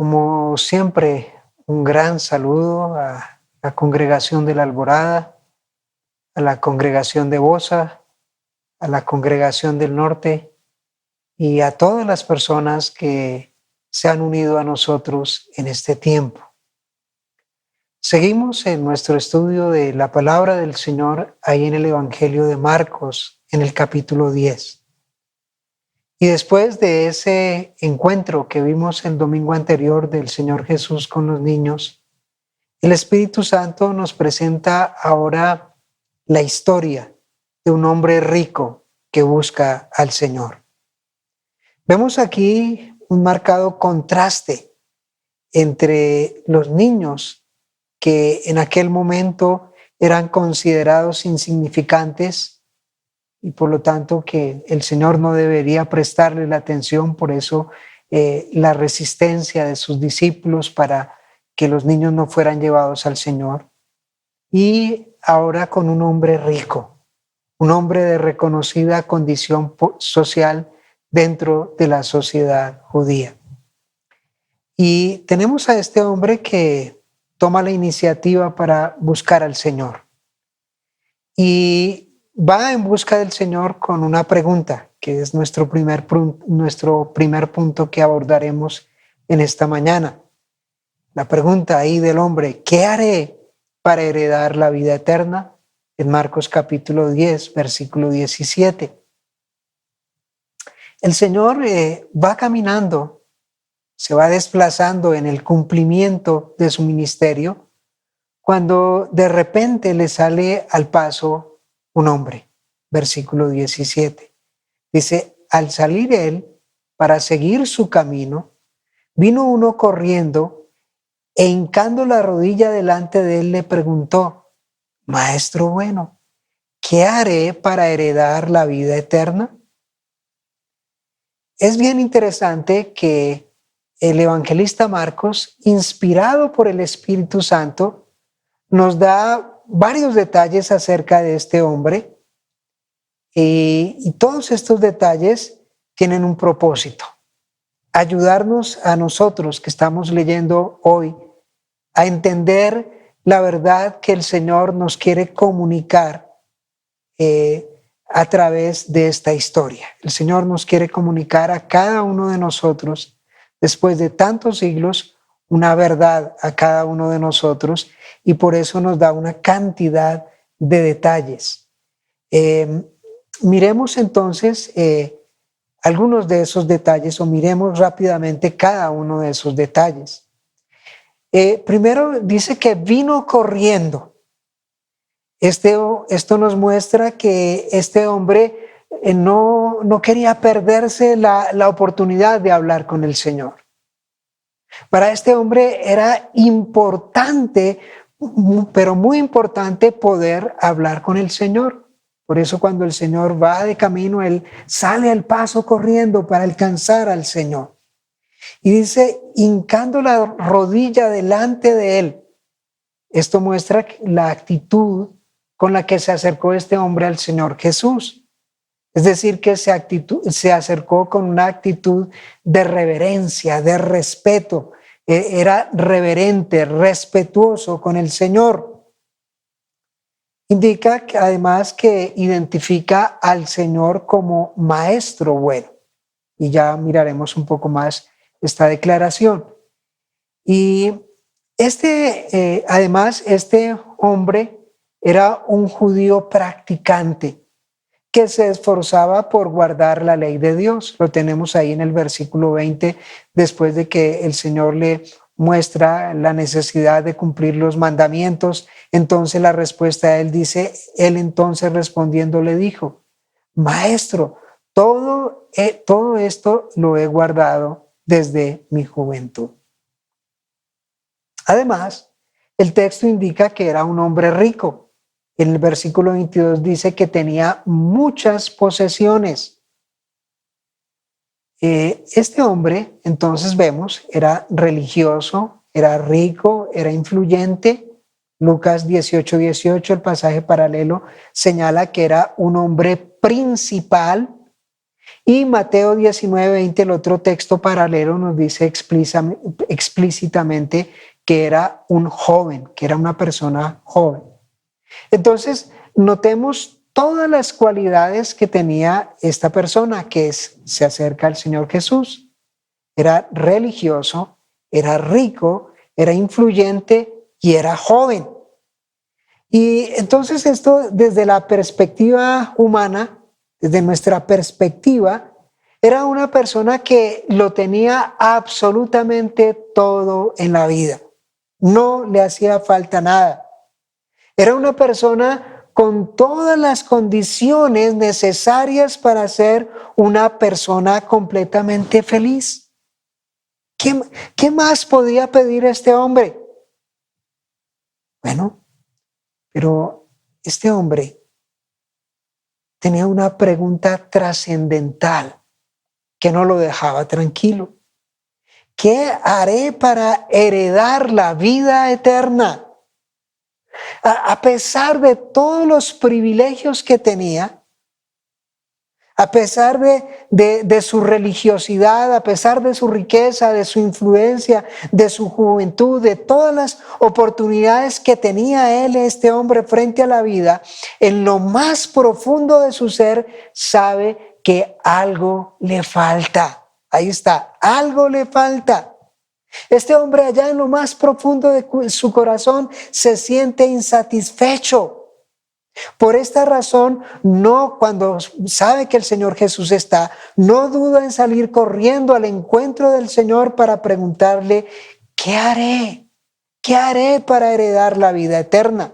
Como siempre, un gran saludo a la congregación de la Alborada, a la congregación de Bosa, a la congregación del Norte y a todas las personas que se han unido a nosotros en este tiempo. Seguimos en nuestro estudio de la palabra del Señor ahí en el Evangelio de Marcos, en el capítulo 10. Y después de ese encuentro que vimos el domingo anterior del Señor Jesús con los niños, el Espíritu Santo nos presenta ahora la historia de un hombre rico que busca al Señor. Vemos aquí un marcado contraste entre los niños que en aquel momento eran considerados insignificantes y por lo tanto que el Señor no debería prestarle la atención, por eso la resistencia de sus discípulos para que los niños no fueran llevados al Señor. Y ahora con un hombre rico, un hombre de reconocida condición social dentro de la sociedad judía. Y tenemos a este hombre que toma la iniciativa para buscar al Señor. Y va en busca del Señor con una pregunta, que es nuestro primer punto que abordaremos en esta mañana. La pregunta ahí del hombre, ¿qué haré para heredar la vida eterna? En Marcos capítulo 10, versículo 17. El Señor va caminando, se va desplazando en el cumplimiento de su ministerio, cuando de repente le sale al paso un hombre. Versículo 17. Dice, al salir él para seguir su camino, vino uno corriendo e hincando la rodilla delante de él le preguntó, Maestro bueno, ¿qué haré para heredar la vida eterna? Es bien interesante que el evangelista Marcos, inspirado por el Espíritu Santo, nos da varios detalles acerca de este hombre y todos estos detalles tienen un propósito: ayudarnos a nosotros que estamos leyendo hoy a entender la verdad que el Señor nos quiere comunicar a través de esta historia. El Señor nos quiere comunicar a cada uno de nosotros, después de tantos siglos, una verdad a cada uno de nosotros, y por eso nos da una cantidad de detalles. Miremos entonces algunos de esos detalles, o miremos rápidamente cada uno de esos detalles. Primero dice que vino corriendo. Esto nos muestra que este hombre no quería perderse la oportunidad de hablar con el Señor. Para este hombre era importante, pero muy importante, poder hablar con el Señor. Por eso cuando el Señor va de camino, él sale al paso corriendo para alcanzar al Señor. Y dice, hincando la rodilla delante de él. Esto muestra la actitud con la que se acercó este hombre al Señor Jesús. Es decir, que se acercó con una actitud de reverencia, de respeto. Era reverente, respetuoso con el Señor. Indica que además que identifica al Señor como maestro bueno. Y ya miraremos un poco más esta declaración. Y además, este hombre era un judío practicante que se esforzaba por guardar la ley de Dios. Lo tenemos ahí en el versículo 20, después de que el Señor le muestra la necesidad de cumplir los mandamientos. Entonces la respuesta a él dice, él entonces respondiendo le dijo, Maestro, todo esto lo he guardado desde mi juventud. Además, el texto indica que era un hombre rico. En el versículo 22 dice que tenía muchas posesiones. Este hombre, entonces vemos, era religioso, era rico, era influyente. Lucas 18:18, el pasaje paralelo, señala que era un hombre principal Y Mateo 19:20, el otro texto paralelo, nos dice explícitamente que era un joven, que era una persona joven. Entonces, notemos todas las cualidades que tenía esta persona que se acerca al Señor Jesús. Era religioso, era rico, era influyente y era joven. Y entonces esto desde la perspectiva humana, desde nuestra perspectiva, era una persona que lo tenía absolutamente todo en la vida. No le hacía falta nada. Era una persona con todas las condiciones necesarias para ser una persona completamente feliz. ¿Qué más podía pedir este hombre? Bueno, pero este hombre tenía una pregunta trascendental que no lo dejaba tranquilo. ¿Qué haré para heredar la vida eterna? A pesar de todos los privilegios que tenía, a pesar de su religiosidad, a pesar de su riqueza, de su influencia, de su juventud, de todas las oportunidades que tenía él, este hombre, frente a la vida, en lo más profundo de su ser sabe que algo le falta. Ahí está, algo le falta. Este hombre allá en lo más profundo de su corazón se siente insatisfecho. Por esta razón, no, cuando sabe que el Señor Jesús está, no duda en salir corriendo al encuentro del Señor para preguntarle, ¿qué haré? ¿Qué haré para heredar la vida eterna?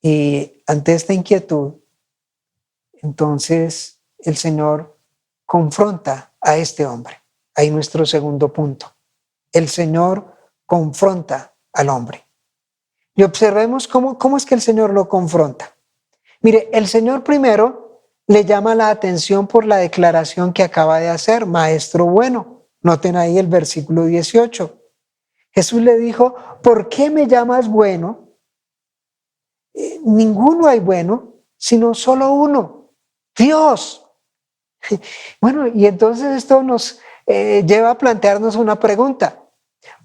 Y ante esta inquietud, entonces el Señor confronta a este hombre. Ahí nuestro segundo punto. El Señor confronta al hombre. Y observemos cómo es que el Señor lo confronta. Mire, el Señor primero le llama la atención por la declaración que acaba de hacer, maestro bueno. Noten ahí el versículo 18. Jesús le dijo, ¿por qué me llamas bueno? Ninguno hay bueno, sino solo uno, Dios. Bueno, y entonces esto nos lleva a plantearnos una pregunta.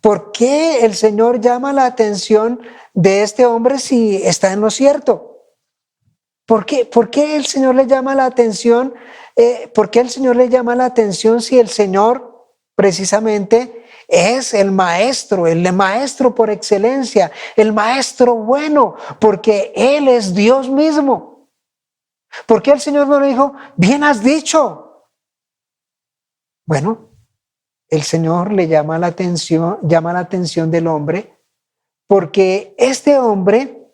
¿Por qué el Señor llama la atención de este hombre si está en lo cierto? ¿Por qué el Señor le llama la atención? ¿Por qué el Señor le llama la atención si el Señor precisamente es el maestro por excelencia, el maestro bueno, porque Él es Dios mismo? ¿Por qué el Señor no le dijo, bien has dicho? Bueno, el Señor le llama la atención del hombre, porque este hombre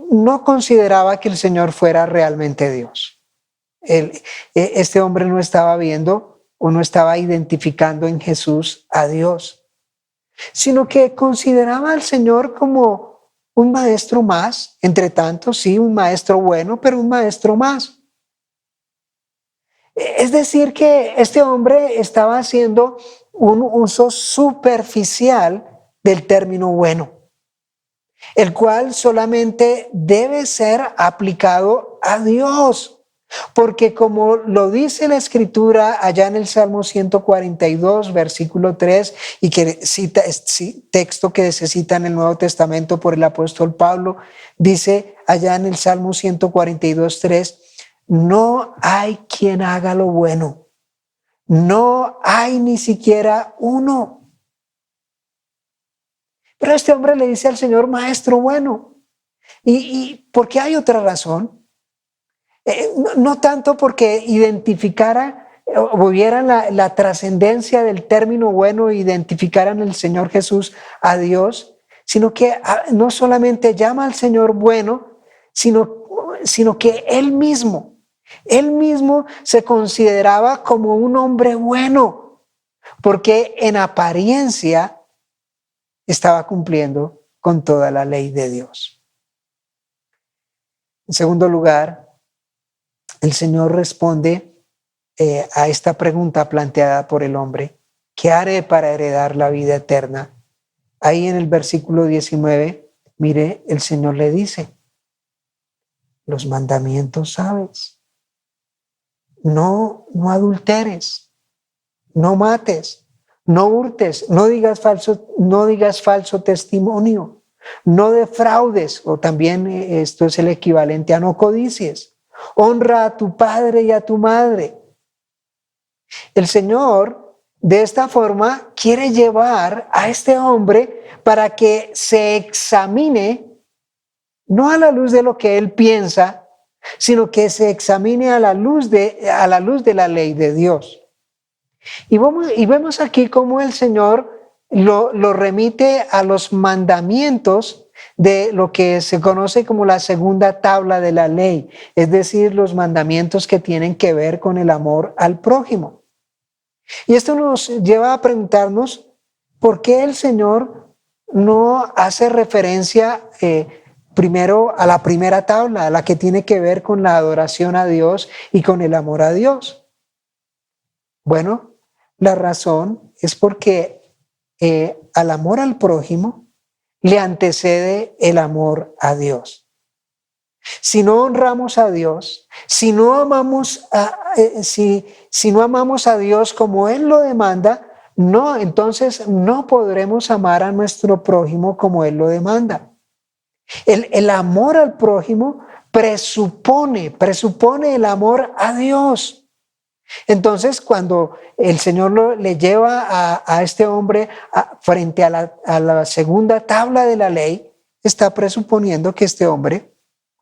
no consideraba que el Señor fuera realmente Dios. Este hombre no estaba viendo o no estaba identificando en Jesús a Dios, sino que consideraba al Señor como un maestro más, entre tanto, sí, un maestro bueno, pero un maestro más. Es decir, que este hombre estaba haciendo un uso superficial del término bueno, el cual solamente debe ser aplicado a Dios, porque como lo dice la Escritura allá en el Salmo 142, versículo 3, y que cita, texto que se cita en el Nuevo Testamento por el apóstol Pablo, dice allá en el Salmo 142, 3, no hay quien haga lo bueno, no hay ni siquiera uno. Pero este hombre le dice al Señor, maestro bueno. ¿Y por qué hay otra razón? No tanto porque identificara o vieran la trascendencia del término bueno e identificaran el Señor Jesús a Dios, sino que no solamente llama al Señor bueno, sino que Él mismo se consideraba como un hombre bueno, porque en apariencia estaba cumpliendo con toda la ley de Dios. En segundo lugar, el Señor responde a esta pregunta planteada por el hombre: ¿qué haré para heredar la vida eterna? Ahí en el versículo 19, mire, el Señor le dice: Los mandamientos sabes. No adulteres, no mates, no hurtes, no digas falso testimonio, no defraudes, o también esto es el equivalente a no codicies. Honra a tu padre y a tu madre. El Señor, de esta forma, quiere llevar a este hombre para que se examine, no a la luz de lo que él piensa, sino que se examine a la luz de la ley de Dios. Y vemos aquí cómo el Señor lo remite a los mandamientos de lo que se conoce como la segunda tabla de la ley, es decir, los mandamientos que tienen que ver con el amor al prójimo. Y esto nos lleva a preguntarnos por qué el Señor no hace referencia primero a la primera tabla, a la que tiene que ver con la adoración a Dios y con el amor a Dios. Bueno, la razón es porque al amor al prójimo le antecede el amor a Dios. Si no honramos a Dios, si no amamos a Dios como Él lo demanda, entonces no podremos amar a nuestro prójimo como Él lo demanda. El amor al prójimo presupone el amor a Dios. Entonces, cuando el Señor le lleva a este hombre frente a la segunda tabla de la ley, está presuponiendo que este hombre,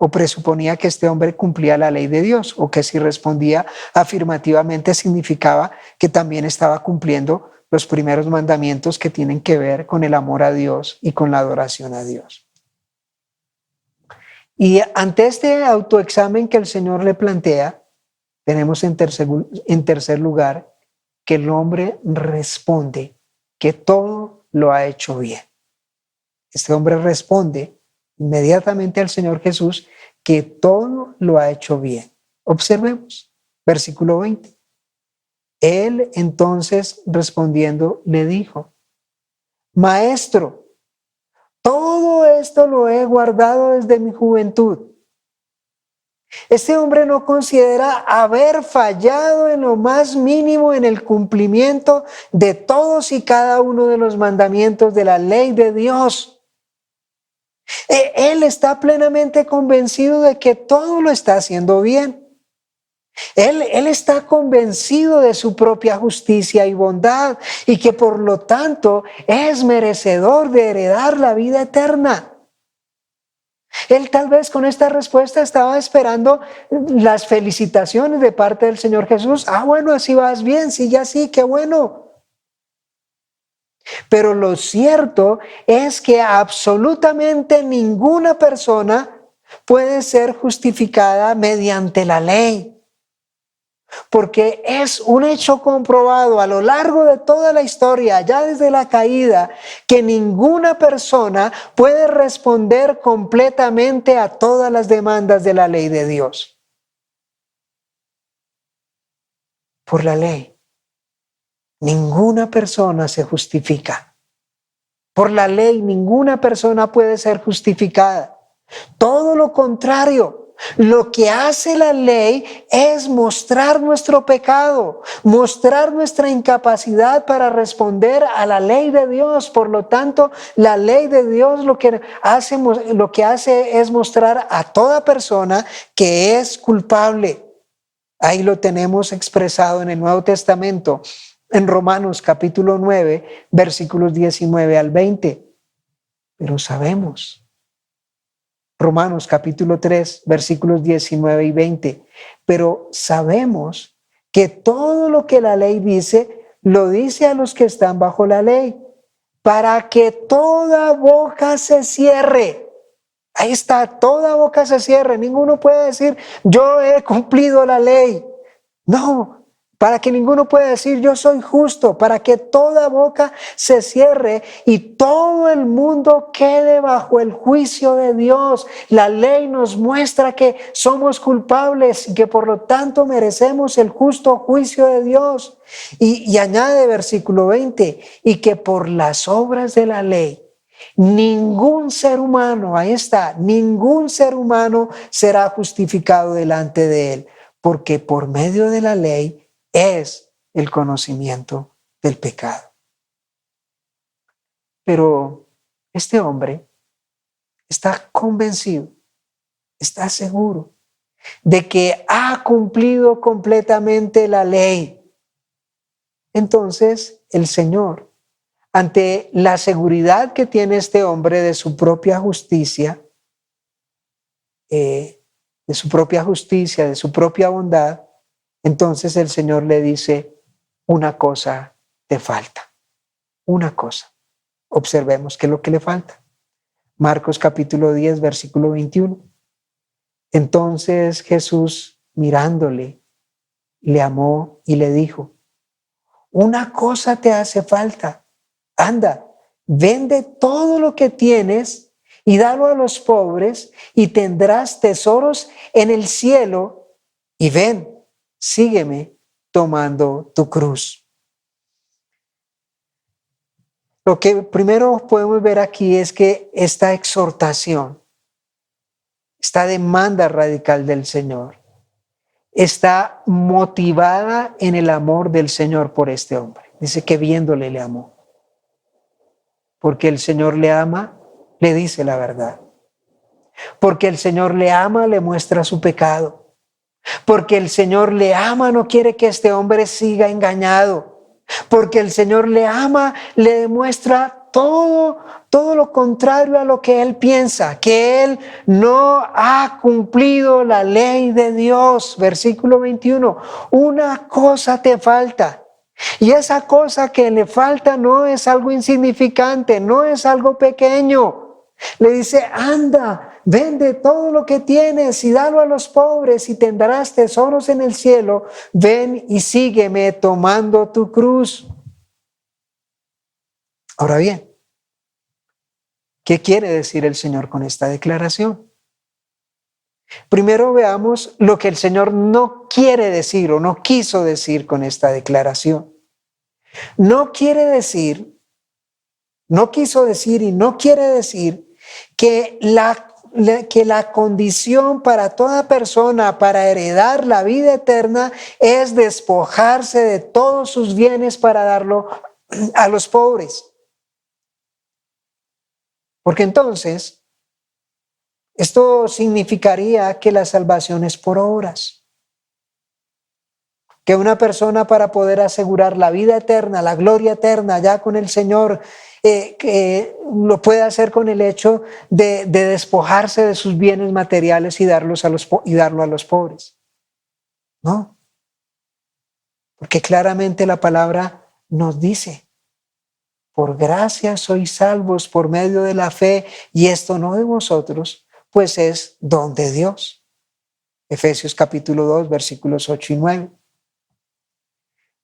o presuponía que este hombre cumplía la ley de Dios, o que si respondía afirmativamente significaba que también estaba cumpliendo los primeros mandamientos que tienen que ver con el amor a Dios y con la adoración a Dios. Y ante este autoexamen que el Señor le plantea, tenemos en tercer lugar que el hombre responde que todo lo ha hecho bien. Este hombre responde inmediatamente al Señor Jesús que todo lo ha hecho bien. Observemos, versículo 20. Él entonces respondiendo le dijo: Maestro, todo esto lo he guardado desde mi juventud. Este hombre no considera haber fallado en lo más mínimo en el cumplimiento de todos y cada uno de los mandamientos de la ley de Dios. Él está plenamente convencido de que todo lo está haciendo bien. Él está convencido de su propia justicia y bondad y que por lo tanto es merecedor de heredar la vida eterna. Él tal vez con esta respuesta estaba esperando las felicitaciones de parte del Señor Jesús. Bueno, así vas bien, sí, ya sí, qué bueno. Pero lo cierto es que absolutamente ninguna persona puede ser justificada mediante la ley. Porque es un hecho comprobado a lo largo de toda la historia, ya desde la caída, que ninguna persona puede responder completamente a todas las demandas de la ley de Dios. Por la ley, ninguna persona se justifica. Por la ley, ninguna persona puede ser justificada. Todo lo contrario. Lo que hace la ley es mostrar nuestro pecado, mostrar nuestra incapacidad para responder a la ley de Dios. Por lo tanto, la ley de Dios lo que hace es mostrar a toda persona que es culpable. Ahí lo tenemos expresado en el Nuevo Testamento, en Romanos capítulo 9, versículos 19 al 20. Pero sabemos, Romanos capítulo 3, versículos 19 y 20. Pero sabemos que todo lo que la ley dice, lo dice a los que están bajo la ley, para que toda boca se cierre. Ahí está, toda boca se cierre. Ninguno puede decir, yo he cumplido la ley. No, para que ninguno pueda decir, yo soy justo, para que toda boca se cierre y todo el mundo quede bajo el juicio de Dios. La ley nos muestra que somos culpables y que por lo tanto merecemos el justo juicio de Dios. Y añade versículo 20, y que por las obras de la ley Ningún ser humano, ahí está, ningún ser humano será justificado delante de él, porque por medio de la ley es el conocimiento del pecado. Pero este hombre está convencido, está seguro de que ha cumplido completamente la ley. Entonces el Señor, ante la seguridad que tiene este hombre de su propia justicia, de su propia bondad, entonces el Señor le dice, una cosa te falta, una cosa. Observemos qué es lo que le falta. Marcos capítulo 10, versículo 21. Entonces Jesús, mirándole, le amó y le dijo, una cosa te hace falta. Anda, vende todo lo que tienes y dalo a los pobres y tendrás tesoros en el cielo. Y ven, sígueme tomando tu cruz. Lo que primero podemos ver aquí es que esta exhortación, esta demanda radical del Señor, está motivada en el amor del Señor por este hombre. Dice que viéndole le amó. Porque el Señor le ama, le dice la verdad. Porque el Señor le ama, le muestra su pecado. Porque el Señor le ama, no quiere que este hombre siga engañado. Porque el Señor le ama, le demuestra todo lo contrario a lo que él piensa, que él no ha cumplido la ley de Dios. Versículo 21, una cosa te falta. Y esa cosa que le falta no es algo insignificante, no es algo pequeño. Le dice, anda, vende todo lo que tienes y dalo a los pobres y tendrás tesoros en el cielo. Ven y sígueme tomando tu cruz. Ahora bien, ¿qué quiere decir el Señor con esta declaración? Primero veamos lo que el Señor no quiere decir o no quiso decir con esta declaración. No quiere decir, no quiso decir y no quiere decir que la condición para toda persona para heredar la vida eterna es despojarse de todos sus bienes para darlo a los pobres. Porque entonces, esto significaría que la salvación es por obras. Que una persona para poder asegurar la vida eterna, la gloria eterna ya con el Señor, que lo puede hacer con el hecho de despojarse de sus bienes materiales y darlo a los pobres. No, porque claramente la palabra nos dice, por gracia sois salvos por medio de la fe, y esto no de vosotros, pues es don de Dios. Efesios capítulo 2, versículos 8 y 9.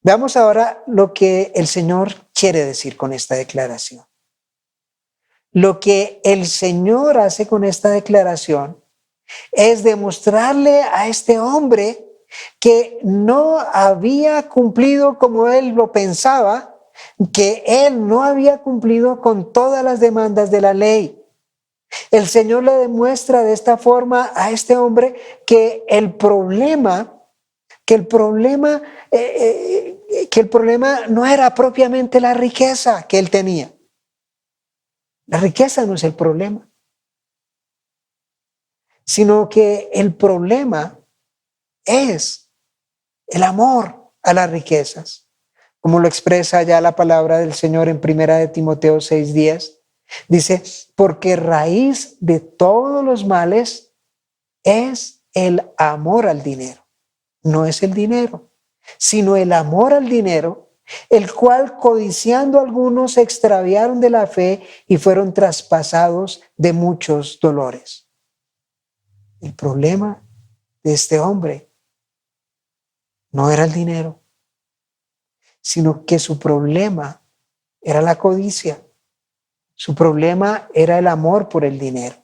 Veamos ahora lo que el Señor quiere decir con esta declaración. Lo que el Señor hace con esta declaración es demostrarle a este hombre que no había cumplido como él lo pensaba, que él no había cumplido con todas las demandas de la ley. El Señor le demuestra de esta forma a este hombre que el problema no era propiamente la riqueza que él tenía. La riqueza no es el problema, sino que el problema es el amor a las riquezas, como lo expresa ya la palabra del Señor en 1 de Timoteo 6:10. Dice, porque raíz de todos los males es el amor al dinero. No es el dinero, sino el amor al dinero, el cual codiciando algunos se extraviaron de la fe y fueron traspasados de muchos dolores. El problema de este hombre no era el dinero, sino que su problema era la codicia. Su problema era el amor por el dinero.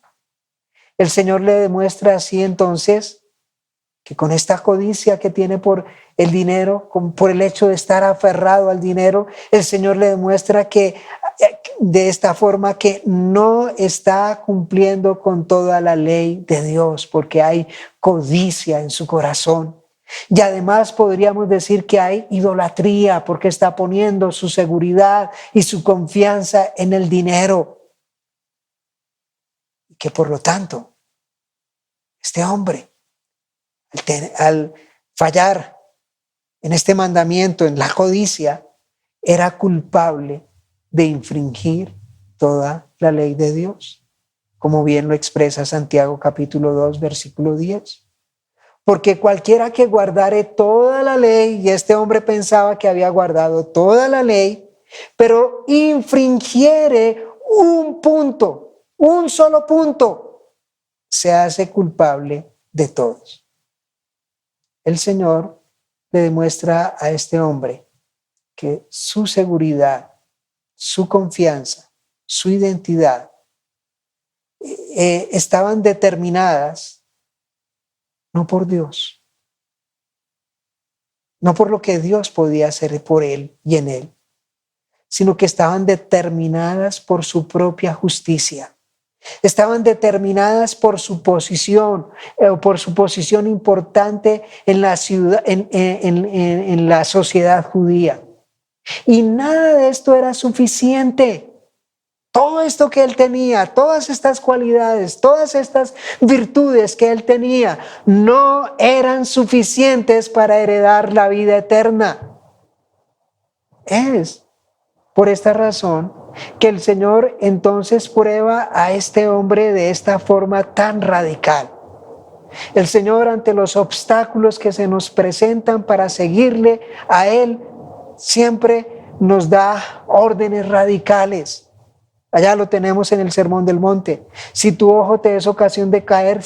El Señor le demuestra así entonces que con esta codicia que tiene por el dinero, por el hecho de estar aferrado al dinero, el Señor le demuestra que de esta forma que no está cumpliendo con toda la ley de Dios, porque hay codicia en su corazón. Y además podríamos decir que hay idolatría, porque está poniendo su seguridad y su confianza en el dinero. Y que por lo tanto, este hombre, al fallar en este mandamiento, en la codicia, era culpable de infringir toda la ley de Dios, como bien lo expresa Santiago capítulo 2, versículo 10. Porque cualquiera que guardare toda la ley, y este hombre pensaba que había guardado toda la ley, pero infringiere un punto, un solo punto, se hace culpable de todos. El Señor le demuestra a este hombre que su seguridad, su confianza, su identidad estaban determinadas no por Dios, no por lo que Dios podía hacer por él y en él, sino que estaban determinadas por su propia justicia. Estaban determinadas por su posición, por su posición importante en la ciudad, en la sociedad judía. Y nada de esto era suficiente. Todo esto que él tenía, todas estas cualidades, todas estas virtudes que él tenía, no eran suficientes para heredar la vida eterna. Es por esta razón que el Señor entonces prueba a este hombre de esta forma tan radical. El Señor, ante los obstáculos que se nos presentan para seguirle a Él, siempre nos da órdenes radicales. Allá lo tenemos en el Sermón del Monte. Si tu ojo te es ocasión de caer,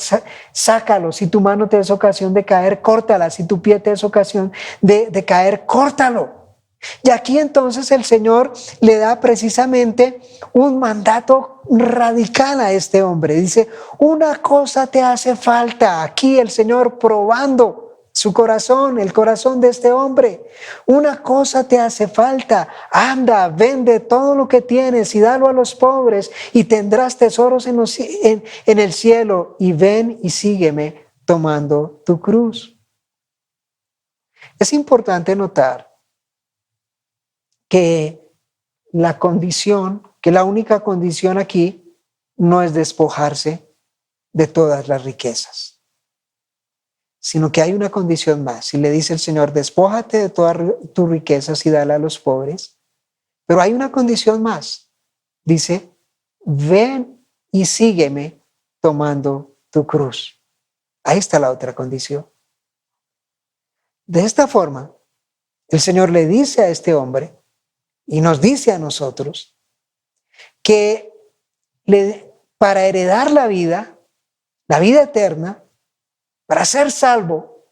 sácalo. Si tu mano te es ocasión de caer, córtala. Si tu pie te es ocasión de caer, córtalo. Y aquí entonces el Señor le da precisamente un mandato radical a este hombre. Dice, una cosa te hace falta. Aquí el Señor probando su corazón, el corazón de este hombre. Una cosa te hace falta. Anda, vende todo lo que tienes y dalo a los pobres y tendrás tesoros en el cielo. Y ven y sígueme tomando tu cruz. Es importante notar que la condición, que la única condición aquí no es despojarse de todas las riquezas, sino que hay una condición más. Y le dice el Señor, despójate de todas tus riquezas y dale a los pobres. Pero hay una condición más. Dice, ven y sígueme tomando tu cruz. Ahí está la otra condición. De esta forma, el Señor le dice a este hombre, y nos dice a nosotros que para heredar la vida eterna, para ser salvo,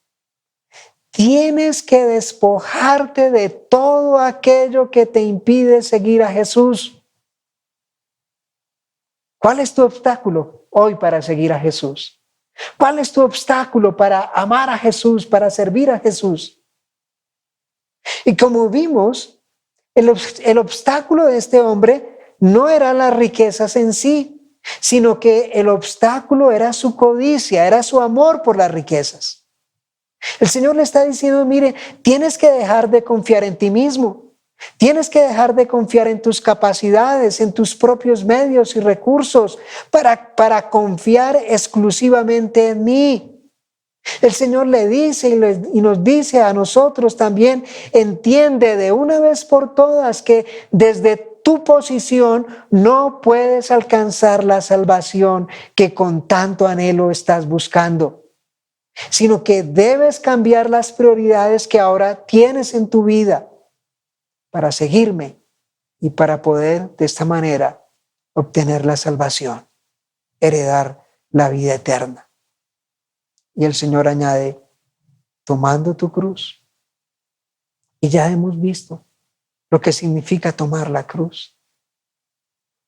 tienes que despojarte de todo aquello que te impide seguir a Jesús. ¿Cuál es tu obstáculo hoy para seguir a Jesús? ¿Cuál es tu obstáculo para amar a Jesús, para servir a Jesús? Y como vimos, el obstáculo de este hombre no eran las riquezas en sí, sino que el obstáculo era su codicia, era su amor por las riquezas. El Señor le está diciendo, mire, tienes que dejar de confiar en ti mismo, tienes que dejar de confiar en tus capacidades, en tus propios medios y recursos para confiar exclusivamente en mí. El Señor le dice y nos dice a nosotros también, entiende de una vez por todas que desde tu posición no puedes alcanzar la salvación que con tanto anhelo estás buscando, sino que debes cambiar las prioridades que ahora tienes en tu vida para seguirme y para poder de esta manera obtener la salvación, heredar la vida eterna. Y el Señor añade, tomando tu cruz. Y ya hemos visto lo que significa tomar la cruz.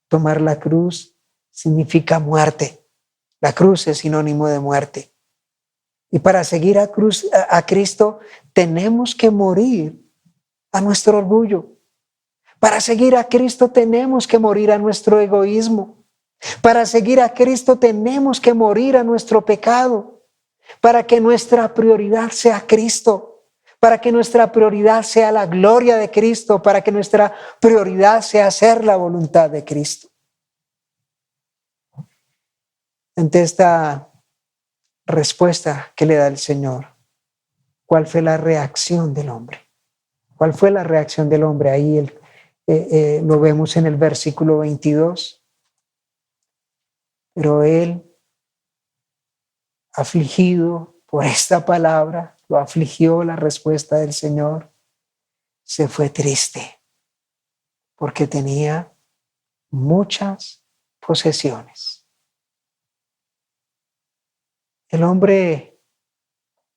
Tomar la cruz significa muerte. La cruz es sinónimo de muerte. Y para seguir a Cristo tenemos que morir a nuestro orgullo. Para seguir a Cristo tenemos que morir a nuestro egoísmo. Para seguir a Cristo tenemos que morir a nuestro pecado. Para que nuestra prioridad sea Cristo. Para que nuestra prioridad sea la gloria de Cristo. Para que nuestra prioridad sea hacer la voluntad de Cristo. Ante esta respuesta que le da el Señor, ¿cuál fue la reacción del hombre? ¿Cuál fue la reacción del hombre? Ahí lo vemos en el versículo 22. Pero él, afligido por esta palabra, lo afligió la respuesta del Señor, se fue triste porque tenía muchas posesiones. El hombre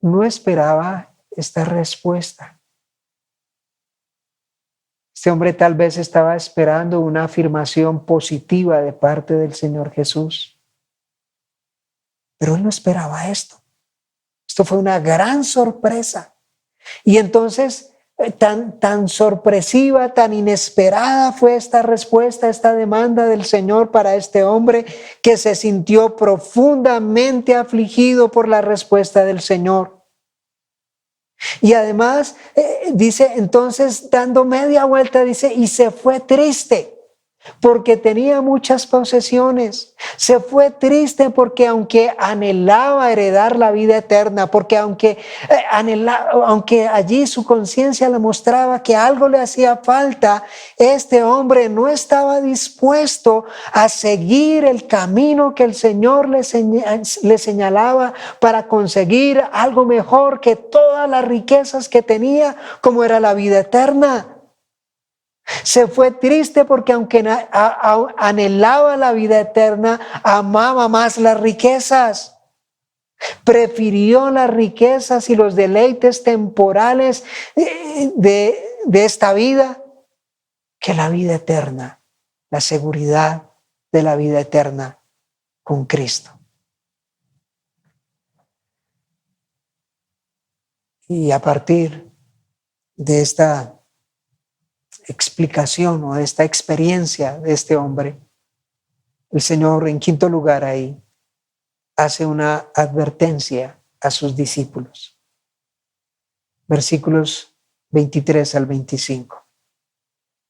no esperaba esta respuesta. Este hombre tal vez estaba esperando una afirmación positiva de parte del Señor Jesús. Pero él no esperaba esto. Esto fue una gran sorpresa. Y entonces, tan sorpresiva, tan inesperada fue esta respuesta, esta demanda del Señor para este hombre, que se sintió profundamente afligido por la respuesta del Señor. Y además, dice, entonces, dando media vuelta, dice, y se fue triste porque tenía muchas posesiones. Se fue triste porque aunque anhelaba heredar la vida eterna, porque aunque allí su conciencia le mostraba que algo le hacía falta, este hombre no estaba dispuesto a seguir el camino que el Señor le señalaba para conseguir algo mejor que todas las riquezas que tenía, como era la vida eterna. Se fue triste porque aunque anhelaba la vida eterna, amaba más las riquezas. Prefirió las riquezas y los deleites temporales de esta vida que la vida eterna, la seguridad de la vida eterna con Cristo. Y a partir de esta explicación o de esta experiencia de este hombre, el Señor, en quinto lugar, ahí hace una advertencia a sus discípulos. Versículos 23 al 25.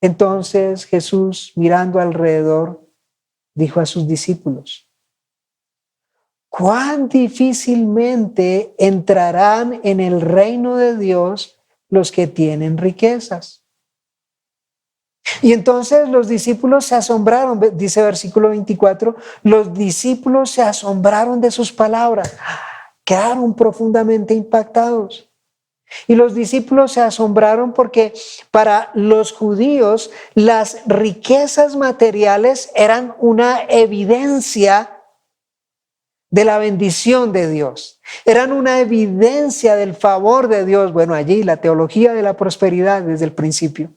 Entonces Jesús, mirando alrededor, dijo a sus discípulos: ¿cuán difícilmente entrarán en el reino de Dios los que tienen riquezas? Y entonces los discípulos se asombraron, dice versículo 24, los discípulos se asombraron de sus palabras, quedaron profundamente impactados. Y los discípulos se asombraron porque para los judíos las riquezas materiales eran una evidencia de la bendición de Dios, eran una evidencia del favor de Dios. Bueno, allí la teología de la prosperidad desde el principio.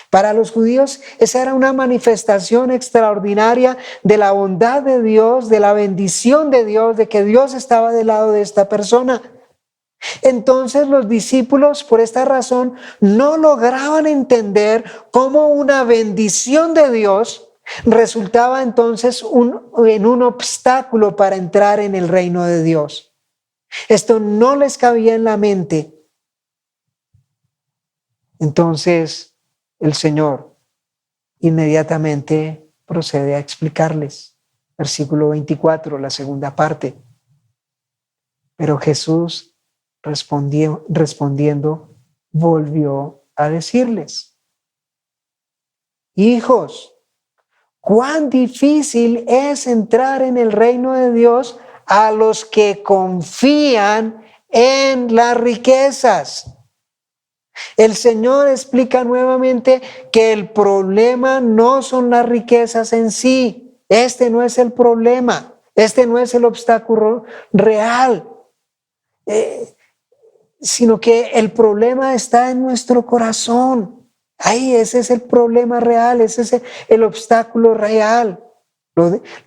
Para los judíos esa era una manifestación extraordinaria de la bondad de Dios, de la bendición de Dios, de que Dios estaba del lado de esta persona. Entonces los discípulos, por esta razón, no lograban entender cómo una bendición de Dios resultaba entonces en un obstáculo para entrar en el reino de Dios. Esto no les cabía en la mente. Entonces el Señor inmediatamente procede a explicarles. Versículo 24, la segunda parte. Pero Jesús respondiendo, volvió a decirles: hijos, cuán difícil es entrar en el reino de Dios a los que confían en las riquezas. El Señor explica nuevamente que el problema no son las riquezas en sí. Este no es el problema. Este no es el obstáculo real. Sino que el problema está en nuestro corazón. Ahí ese es el problema real, ese es el obstáculo real.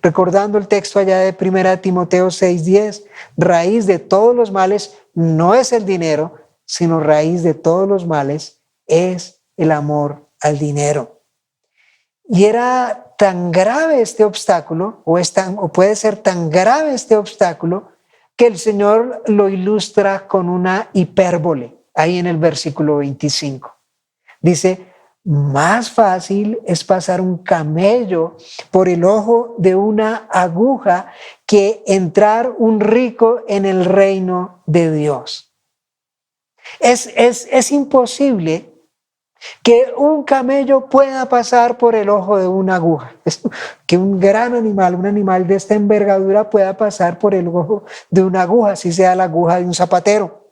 Recordando el texto allá de 1 Timoteo 6:10, raíz de todos los males no es el dinero, sino raíz de todos los males es el amor al dinero. Y era tan grave este obstáculo, o puede ser tan grave este obstáculo, que el Señor lo ilustra con una hipérbole, ahí en el versículo 25. Dice, más fácil es pasar un camello por el ojo de una aguja que entrar un rico en el reino de Dios. Es imposible que un camello pueda pasar por el ojo de una aguja. Que un gran animal, un animal de esta envergadura pueda pasar por el ojo de una aguja, si sea la aguja de un zapatero.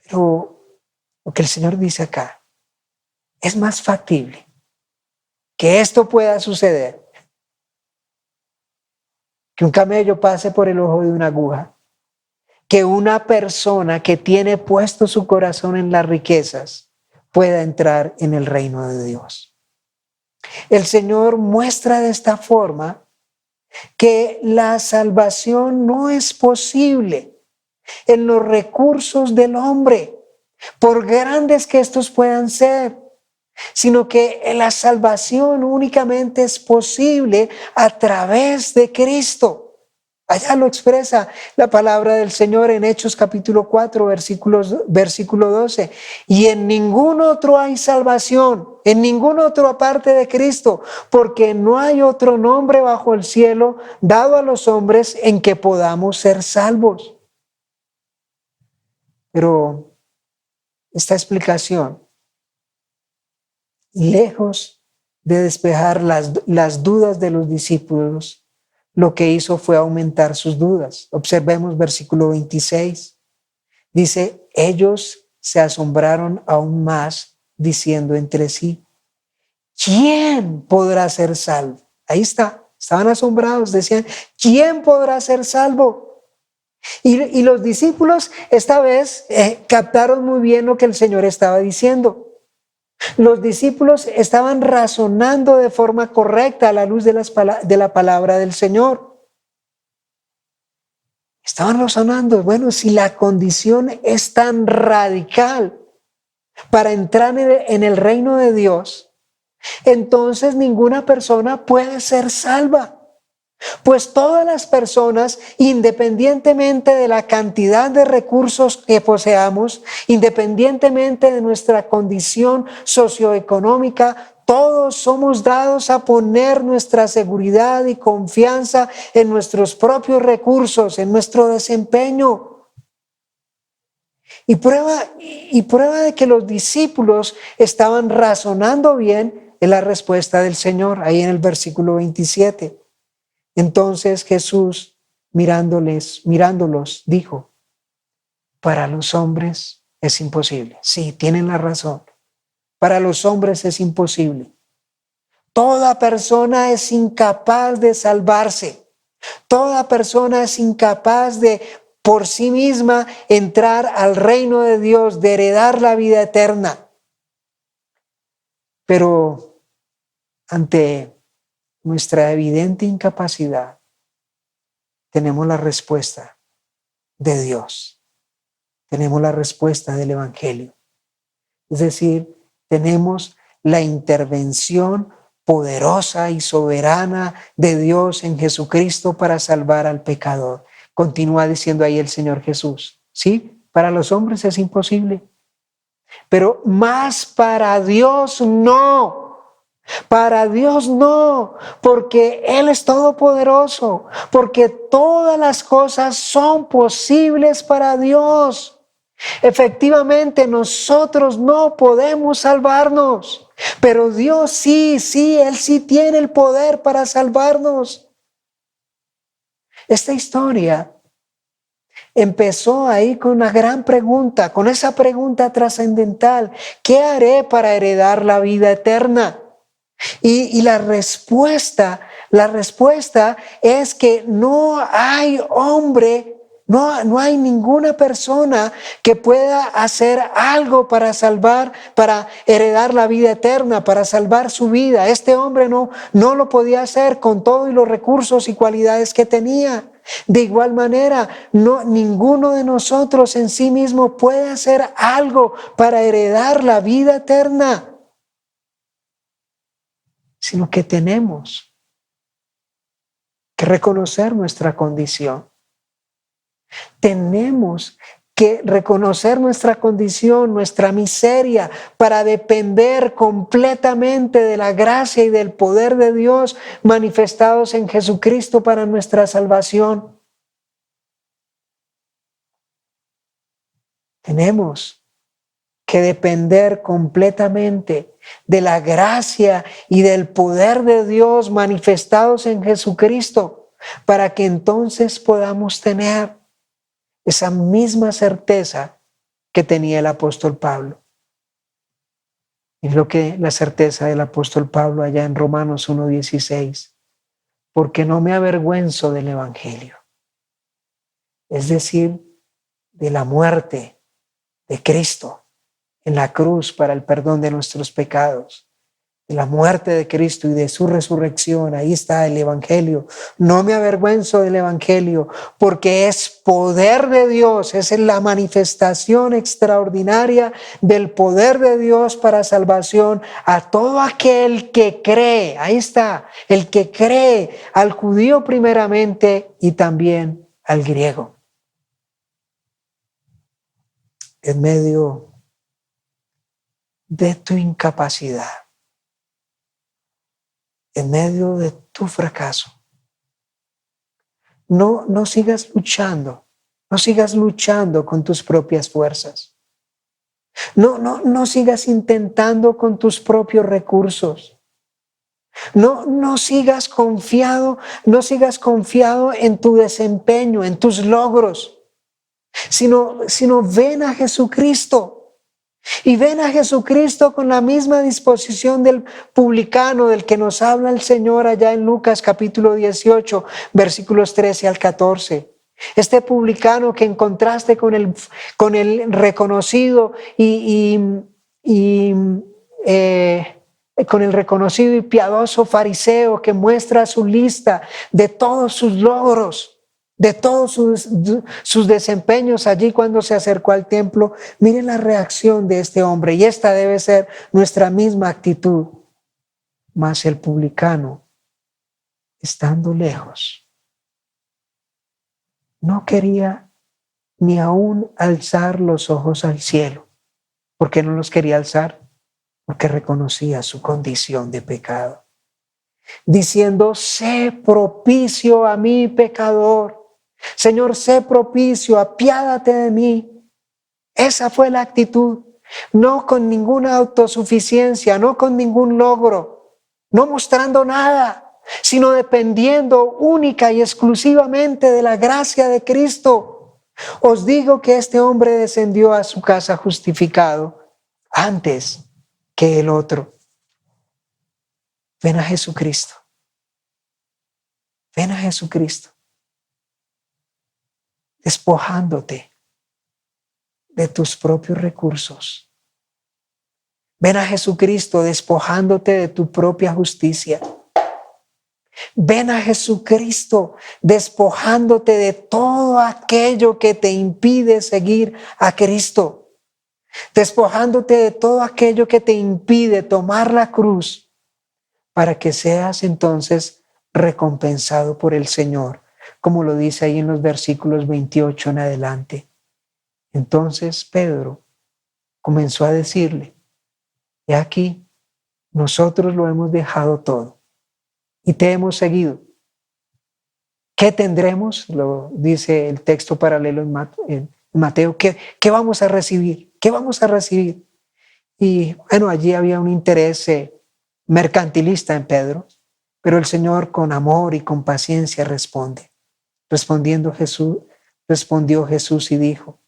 Pero lo que el Señor dice acá, es más factible que esto pueda suceder, que un camello pase por el ojo de una aguja, que una persona que tiene puesto su corazón en las riquezas pueda entrar en el reino de Dios. El Señor muestra de esta forma que la salvación no es posible en los recursos del hombre, por grandes que estos puedan ser, sino que la salvación únicamente es posible a través de Cristo. Allá lo expresa la palabra del Señor en Hechos capítulo 4, versículo 12. Y en ningún otro hay salvación, en ninguna otra parte de Cristo, porque no hay otro nombre bajo el cielo dado a los hombres en que podamos ser salvos. Pero esta explicación, lejos de despejar las dudas de los discípulos, lo que hizo fue aumentar sus dudas. Observemos versículo 26. Dice, ellos se asombraron aún más, diciendo entre sí, ¿quién podrá ser salvo? Ahí está, estaban asombrados, decían, ¿quién podrá ser salvo? Y los discípulos esta vez captaron muy bien lo que el Señor estaba diciendo. Los discípulos estaban razonando de forma correcta a la luz de la palabra del Señor. Estaban razonando, bueno, si la condición es tan radical para entrar en el reino de Dios, entonces ninguna persona puede ser salva. Pues todas las personas, independientemente de la cantidad de recursos que poseamos, independientemente de nuestra condición socioeconómica, todos somos dados a poner nuestra seguridad y confianza en nuestros propios recursos, en nuestro desempeño. Y prueba de que los discípulos estaban razonando bien es la respuesta del Señor, ahí en el versículo 27. Entonces Jesús, mirándolos, dijo, para los hombres es imposible. Sí, tienen la razón. Para los hombres es imposible. Toda persona es incapaz de salvarse. Toda persona es incapaz de, por sí misma, entrar al reino de Dios, de heredar la vida eterna. Pero ante nuestra evidente incapacidad, tenemos la respuesta de Dios. Tenemos la respuesta del Evangelio. Es decir, tenemos la intervención poderosa y soberana de Dios en Jesucristo para salvar al pecador. Continúa diciendo ahí el Señor Jesús. ¿Sí? Para los hombres es imposible. Pero más para Dios no. Para Dios no, porque Él es todopoderoso, porque todas las cosas son posibles para Dios. Efectivamente, nosotros no podemos salvarnos, pero Dios sí, Él sí tiene el poder para salvarnos. Esta historia empezó ahí con una gran pregunta, con esa pregunta trascendental: ¿qué haré para heredar la vida eterna? Y la respuesta es que no hay hombre, no hay ninguna persona que pueda hacer algo para salvar, para heredar la vida eterna, para salvar su vida. Este hombre no lo podía hacer con todos los recursos y cualidades que tenía. De igual manera, ninguno de nosotros en sí mismo puede hacer algo para heredar la vida eterna. sino que tenemos que reconocer nuestra condición. Tenemos que reconocer nuestra condición, nuestra miseria, para depender completamente de la gracia y del poder de Dios manifestados en Jesucristo para nuestra salvación. Tenemos que depender completamente de la gracia y del poder de Dios manifestados en Jesucristo, para que entonces podamos tener esa misma certeza que tenía el apóstol Pablo. Es lo que la certeza del apóstol Pablo allá en Romanos 1:16, porque no me avergüenzo del evangelio, es decir, de la muerte de Cristo en la cruz para el perdón de nuestros pecados, de la muerte de Cristo y de su resurrección. Ahí está el evangelio. No me avergüenzo del evangelio, porque es poder de Dios, es la manifestación extraordinaria del poder de Dios para salvación a todo aquel que cree. Ahí está, el que cree, al judío primeramente y también al griego. En medio de tu incapacidad, en medio de tu fracaso, no sigas luchando, no sigas luchando con tus propias fuerzas. No sigas intentando con tus propios recursos. No sigas confiado en tu desempeño, en tus logros, sino ven a Jesucristo. Y ven a Jesucristo con la misma disposición del publicano del que nos habla el Señor allá en Lucas capítulo 18, versículos 13 al 14. Este publicano que en contraste con el reconocido con el reconocido y piadoso fariseo que muestra su lista de todos sus logros, de todos sus desempeños allí cuando se acercó al templo. Miren la reacción de este hombre, y esta debe ser nuestra misma actitud. Mas el publicano, estando lejos, no quería ni aún alzar los ojos al cielo. ¿Por qué no los quería alzar? Porque reconocía su condición de pecado, diciendo: sé propicio a mí, pecador. Señor, sé propicio, apiádate de mí. Esa fue la actitud, no con ninguna autosuficiencia, no con ningún logro, no mostrando nada, sino dependiendo única y exclusivamente de la gracia de Cristo. Os digo que este hombre descendió a su casa justificado antes que el otro. Ven a Jesucristo. Ven a Jesucristo, despojándote de tus propios recursos. Ven a Jesucristo despojándote de tu propia justicia. Ven a Jesucristo despojándote de todo aquello que te impide seguir a Cristo. Despojándote de todo aquello que te impide tomar la cruz, para que seas entonces recompensado por el Señor, como lo dice ahí en los versículos 28 en adelante. Entonces Pedro comenzó a decirle: he aquí, nosotros lo hemos dejado todo y te hemos seguido. ¿Qué tendremos? Lo dice el texto paralelo en Mateo. ¿Qué vamos a recibir? ¿Qué vamos a recibir? Y bueno, allí había un interés mercantilista en Pedro, pero el Señor con amor y con paciencia responde. Respondió Jesús y dijo: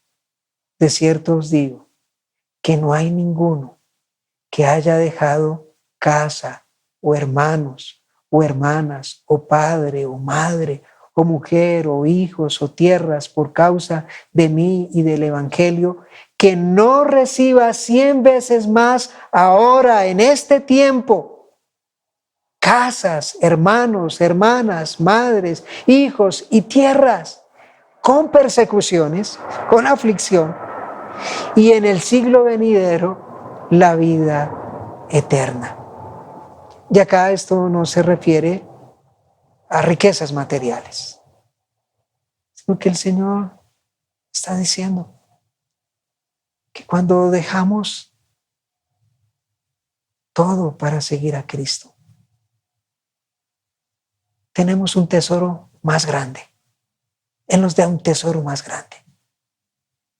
de cierto os digo que no hay ninguno que haya dejado casa o hermanos o hermanas o padre o madre o mujer o hijos o tierras por causa de mí y del evangelio, que no reciba 100 veces más ahora en este tiempo casas, hermanos, hermanas, madres, hijos y tierras, con persecuciones, con aflicción, y en el siglo venidero la vida eterna. Y acá esto no se refiere a riquezas materiales, sino que el Señor está diciendo que cuando dejamos todo para seguir a Cristo, tenemos un tesoro más grande. Él nos da un tesoro más grande.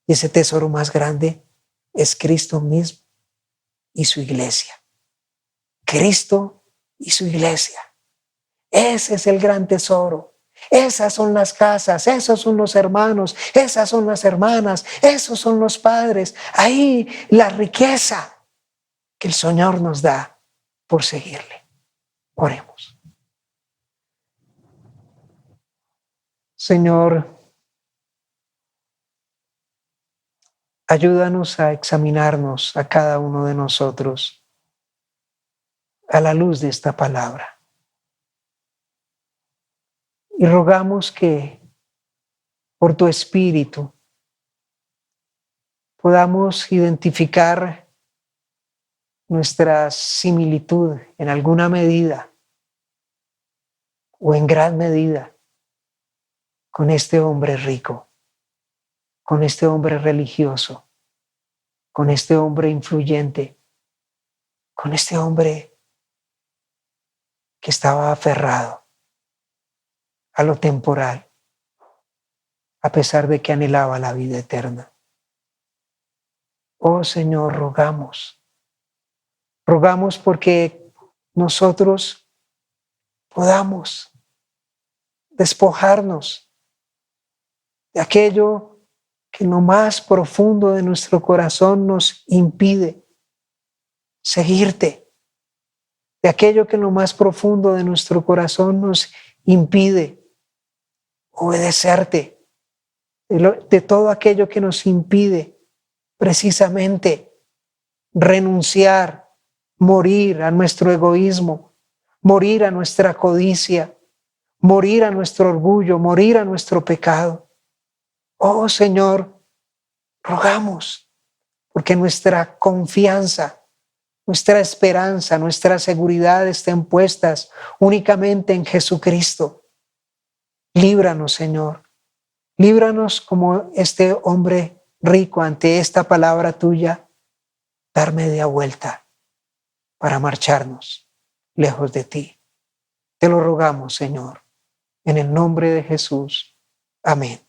Y ese tesoro más grande es Cristo mismo y su iglesia. Cristo y su iglesia. Ese es el gran tesoro. Esas son las casas, esos son los hermanos, esas son las hermanas, esos son los padres. Ahí la riqueza que el Señor nos da por seguirle. Oremos. Señor, ayúdanos a examinarnos a cada uno de nosotros a la luz de esta palabra. Y rogamos que por tu Espíritu podamos identificar nuestra similitud en alguna medida o en gran medida con este hombre rico, con este hombre religioso, con este hombre influyente, con este hombre que estaba aferrado a lo temporal, a pesar de que anhelaba la vida eterna. Oh Señor, rogamos porque nosotros podamos despojarnos de aquello que en lo más profundo de nuestro corazón nos impide seguirte, de aquello que en lo más profundo de nuestro corazón nos impide obedecerte, de todo aquello que nos impide precisamente renunciar, morir a nuestro egoísmo, morir a nuestra codicia, morir a nuestro orgullo, morir a nuestro pecado. Oh Señor, rogamos porque nuestra confianza, nuestra esperanza, nuestra seguridad estén puestas únicamente en Jesucristo. Líbranos, Señor. Líbranos como este hombre rico ante esta palabra tuya, dar media vuelta para marcharnos lejos de ti. Te lo rogamos, Señor, en el nombre de Jesús. Amén.